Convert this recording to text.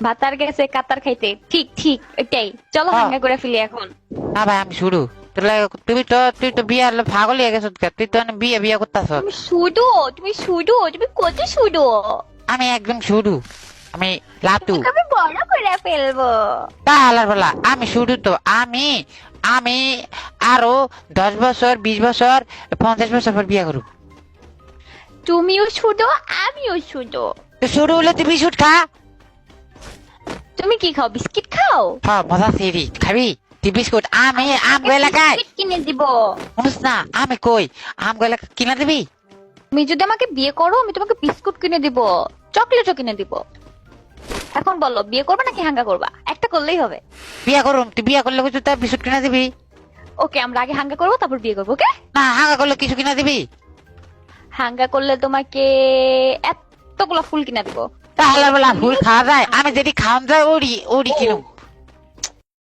ভাতার গেছে কাতার খাইতে। ঠিক ঠিক এটাই, চলো হাঙ্গা করে ফেলি এখন। না ভাই আমি শুরু। তুই তো বিয়ে পাগল হয়ে গেছ, তুই তো বিয়ে বিয়ে করতেছ। তুমি কত শুধু। আমি একদম শুরু, আমি লাতু। আমি বড় করে ফেলবো। তাহলে বলা আমি শুরু তো আমি আমি আরো 10 বছর 20 বছর 50 বছর পর বিয়ে করব। তুমিও শুধু আমিও শুধু। তো শুরু হলে তুই বিস্কুট খা। তুমি কি খাও, বিস্কিট খাও? হ্যাঁ মজা সেরি খাবি তুই বিস্কুট। আমি আমগো এলাকায় বিস্কিট কিনে দিব। শুনিস না, আমি কই আমগো এলাকা কিনা দিবি। তুমি যদি আমাকে বিয়ে করো আমি তোমাকে বিস্কুট কিনে দিব, চকলেটও কিনে দিব। এখন বলো বিয়ে করবে নাকি হাঙ্গা করবা? একটা করলেই হবে। বিয়ে করুম, তুই বিয়ে করলে কিছু তার বিস্কুট কিনা দিবি। ওকে, আমরা আগে হাঙ্গা করবো তারপর বিয়ে করবো। ওকে, না হাঙ্গা করলে কিছু কিনা দিবি। হাঙ্গা করলে তোমাকে এতগুলো ফুল কিনে দিব। তাহলে বলা ফুল খাওয়া যায়, আমি যদি খাওয়ান যায় ওড়ি ওড়ি কিনুম।